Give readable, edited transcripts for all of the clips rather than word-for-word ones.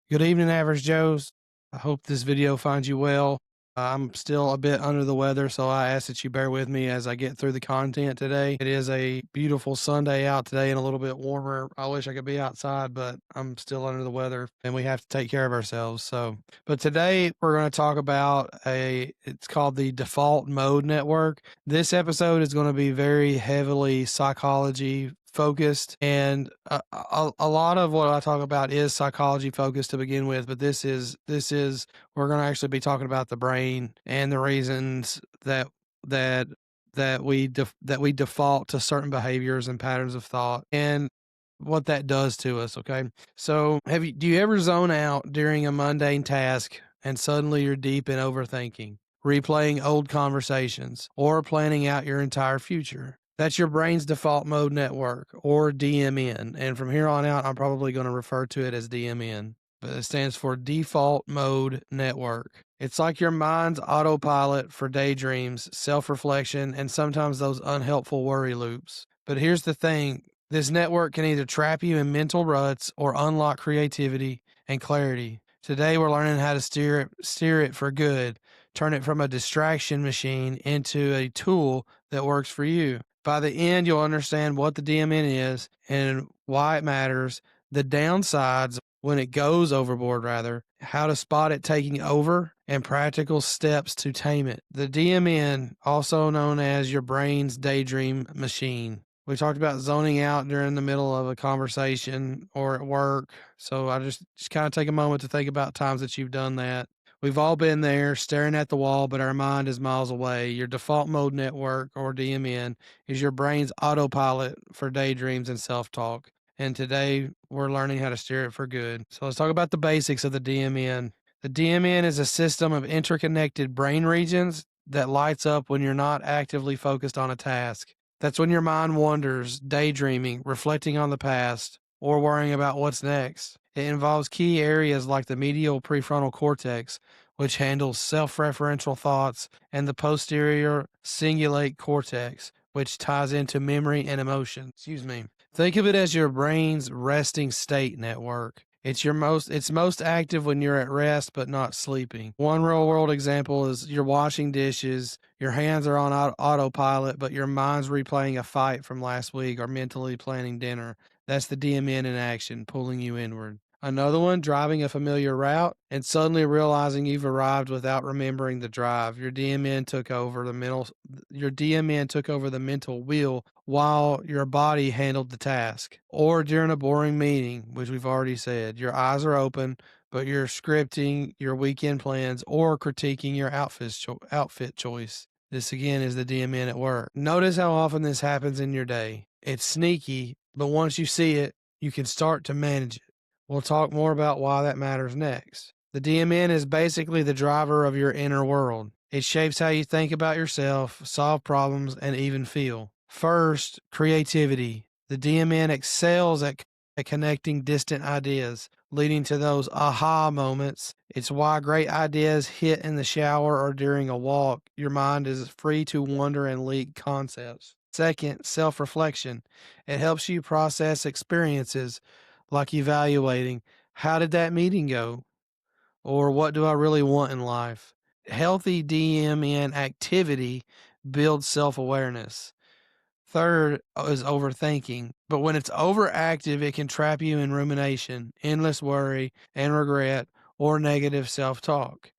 Good evening, Average Joes. I hope this video finds you well. I'm still a bit under the weather, so I ask that you bear with me as I get through the content today. It is a beautiful Sunday out today and a little bit warmer. I wish I could be outside, but I'm still under the weather and we have to take care of ourselves. But today we're going to talk about it's called the default mode network. This episode is going to be very heavily psychology focused, and a lot of what I talk about is psychology focused to begin with, but this is we're going to actually be talking about the brain and the reasons that that we default to certain behaviors and patterns of thought and what that does to us. Okay, so do you ever zone out during a mundane task and suddenly you're deep in overthinking, replaying old conversations, or planning out your entire future? That's your brain's default mode network, or DMN. And from here on out, I'm probably going to refer to it as DMN, but it stands for default mode network. It's like your mind's autopilot for daydreams, self-reflection, and sometimes those unhelpful worry loops. But here's the thing. This network can either trap you in mental ruts or unlock creativity and clarity. Today, we're learning how to steer it for good, turn it from a distraction machine into a tool that works for you. By the end, you'll understand what the DMN is and why it matters, the downsides when it goes overboard, rather, how to spot it taking over, and practical steps to tame it. The DMN, also known as your brain's daydream machine. We talked about zoning out during the middle of a conversation or at work. So I just kind of take a moment to think about times that you've done that. We've all been there staring at the wall, but our mind is miles away. Your default mode network, or DMN, is your brain's autopilot for daydreams and self-talk. And today we're learning how to steer it for good. So let's talk about the basics of the DMN. The DMN is a system of interconnected brain regions that lights up when you're not actively focused on a task. That's when your mind wanders, daydreaming, reflecting on the past, or worrying about what's next. It involves key areas like the medial prefrontal cortex, which handles self-referential thoughts, and the posterior cingulate cortex, which ties into memory and emotion. Think of it as your brain's resting state network. It's most active when you're at rest but not sleeping. One real world example is you're washing dishes, your hands are on autopilot, but your mind's replaying a fight from last week or mentally planning dinner. That's the DMN in action, pulling you inward. Another one, driving a familiar route and suddenly realizing you've arrived without remembering the drive. Your DMN took over the mental wheel while your body handled the task. Or during a boring meeting, which we've already said, your eyes are open, but you're scripting your weekend plans or critiquing your outfit choice. This again is the DMN at work. Notice how often this happens in your day. It's sneaky, but once you see it, you can start to manage it. We'll talk more about why that matters next. The DMN is basically the driver of your inner world. It shapes how you think about yourself, solve problems, and even feel. First, creativity. The DMN excels at connecting distant ideas, leading to those aha moments. It's why great ideas hit in the shower or during a walk. Your mind is free to wonder and leak concepts. Second, self-reflection. It helps you process experiences, like evaluating, how did that meeting go? Or what do I really want in life? Healthy DMN activity builds self-awareness. Third is overthinking. But when it's overactive, it can trap you in rumination, endless worry and regret, or negative self-talk.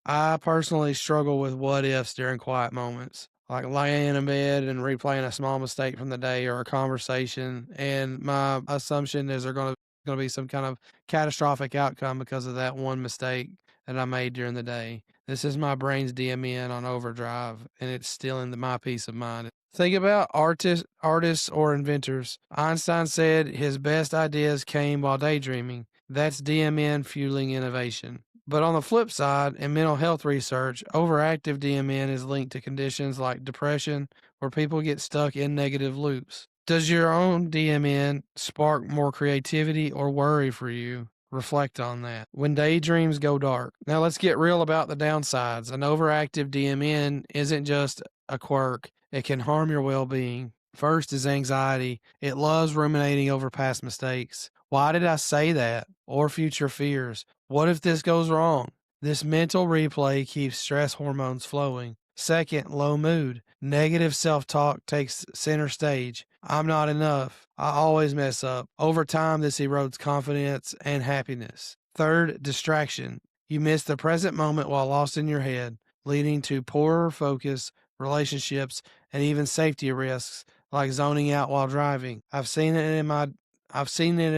I personally struggle with what ifs during quiet moments, like laying in bed and replaying a small mistake from the day or a conversation. And my assumption is there's going to be some kind of catastrophic outcome because of that one mistake that I made during the day. This is my brain's DMN on overdrive, and it's stealing my peace of mind. Think about artists or inventors. Einstein said his best ideas came while daydreaming. That's DMN fueling innovation. But on the flip side, in mental health research, overactive DMN is linked to conditions like depression, where people get stuck in negative loops. Does your own DMN spark more creativity or worry for you? Reflect on that. When daydreams go dark. Now let's get real about the downsides. An overactive DMN isn't just a quirk. It can harm your well-being. First is anxiety. It loves ruminating over past mistakes, Why did I say that? Or future fears. What if this goes wrong? This mental replay keeps stress hormones flowing. Second, low mood. Negative self talk takes center stage. I'm not enough. I always mess up. Over time, this erodes confidence and happiness. Third, distraction. You miss the present moment while lost in your head, leading to poorer focus, relationships, and even safety risks like zoning out while driving. I've seen it in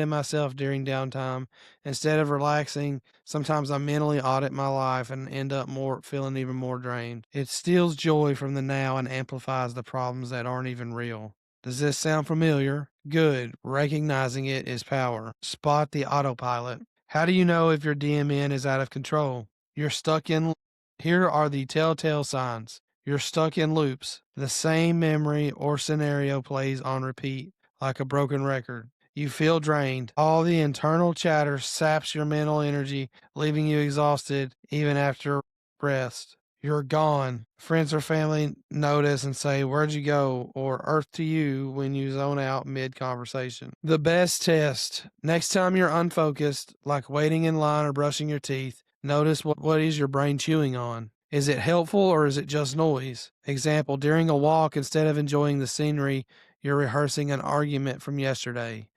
myself during downtime. Instead of relaxing, sometimes I mentally audit my life and end up feeling even more drained. It steals joy from the now and amplifies the problems that aren't even real. Does this sound familiar? Good. Recognizing it is power. Spot the autopilot. How do you know if your DMN is out of control? You're stuck in. Here are the telltale signs. You're stuck in loops. The same memory or scenario plays on repeat like a broken record. You feel drained. All the internal chatter saps your mental energy, leaving you exhausted even after rest. You're gone. Friends or family notice and say, "Where'd you go?" or "Earth to you" when you zone out mid conversation. The best test. Next time you're unfocused, like waiting in line or brushing your teeth, notice what is your brain chewing on. Is it helpful or is it just noise? Example, during a walk, instead of enjoying the scenery, you're rehearsing an argument from yesterday.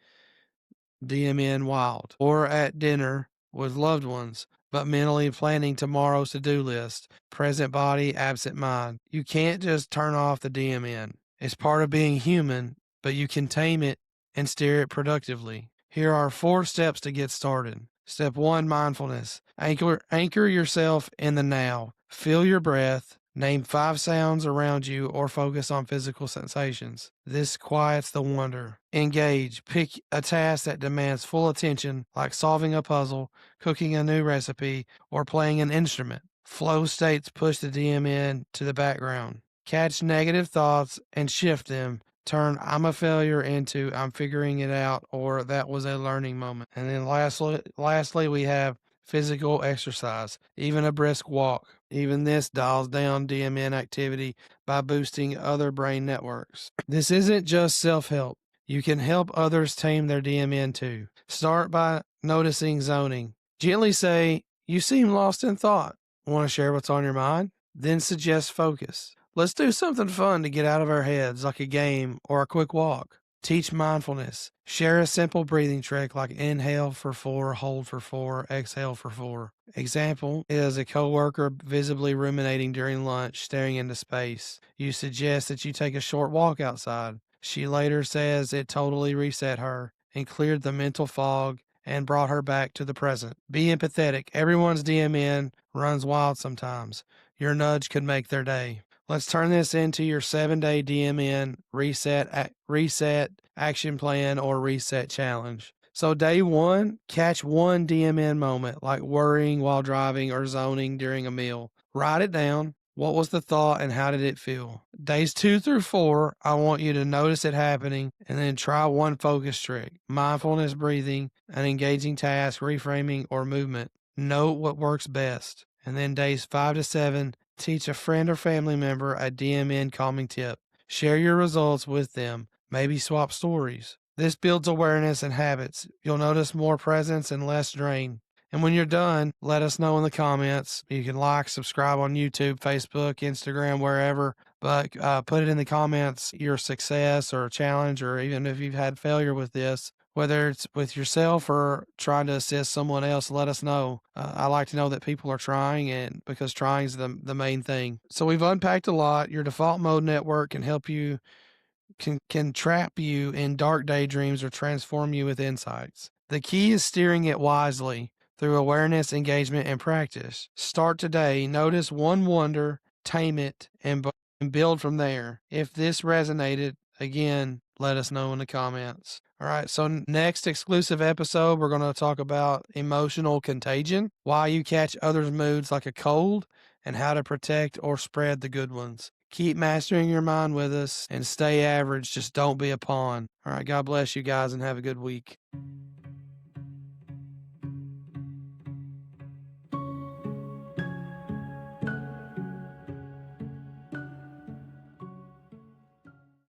DMN wild, or at dinner with loved ones, but mentally planning tomorrow's to-do list. Present body, absent mind. You can't just turn off the DMN. It's part of being human, but you can tame it and steer it productively. Here are 4 steps to get started. Step 1, mindfulness. Anchor yourself in the now. Feel your breath. Name 5 sounds around you or focus on physical sensations. This quiets the wonder. Engage. Pick a task that demands full attention, like solving a puzzle, cooking a new recipe, or playing an instrument. Flow states push the DMN to the background. Catch negative thoughts and shift them. Turn "I'm a failure" into "I'm figuring it out" or "that was a learning moment." And then lastly, we have physical exercise, even a brisk walk. Even this dials down DMN activity by boosting other brain networks. This isn't just self-help. You can help others tame their DMN too. Start by noticing zoning. Gently say, "You seem lost in thought. Want to share what's on your mind?" Then suggest focus. Let's do something fun to get out of our heads, like a game or a quick walk. Teach mindfulness. Share a simple breathing trick like inhale for 4, hold for 4, exhale for 4. Example is a coworker visibly ruminating during lunch, staring into space. You suggest that you take a short walk outside. She later says it totally reset her and cleared the mental fog and brought her back to the present. Be empathetic. Everyone's DMN runs wild sometimes. Your nudge could make their day. Let's turn this into your 7-day DMN reset action plan or reset challenge. So day 1, catch one DMN moment, like worrying while driving or zoning during a meal. Write it down. What was the thought and how did it feel? Days 2 through 4, I want you to notice it happening and then try one focus trick: mindfulness, breathing, an engaging task, reframing, or movement. Note what works best. And then days 5 to 7, teach a friend or family member a DMN calming tip. Share your results with them. Maybe swap stories. This builds awareness and habits. You'll notice more presence and less drain. And when you're done, let us know in the comments. You can like, subscribe on YouTube, Facebook, Instagram, wherever. But put it in the comments your success or challenge, or even if you've had failure with this, whether it's with yourself or trying to assist someone else. Let us know. I like to know that people are trying, and because trying is the main thing. So we've unpacked a lot. Your default mode network can help you can trap you in dark daydreams or transform you with insights. The key is steering it wisely through awareness, engagement, and practice. Start today. Notice one wonder, tame it, and build from there. If this resonated, again, let us know in the comments. All right, so next exclusive episode, we're going to talk about emotional contagion, why you catch others' moods like a cold, and how to protect or spread the good ones. Keep mastering your mind with us and stay average. Just don't be a pawn. All right, God bless you guys and have a good week.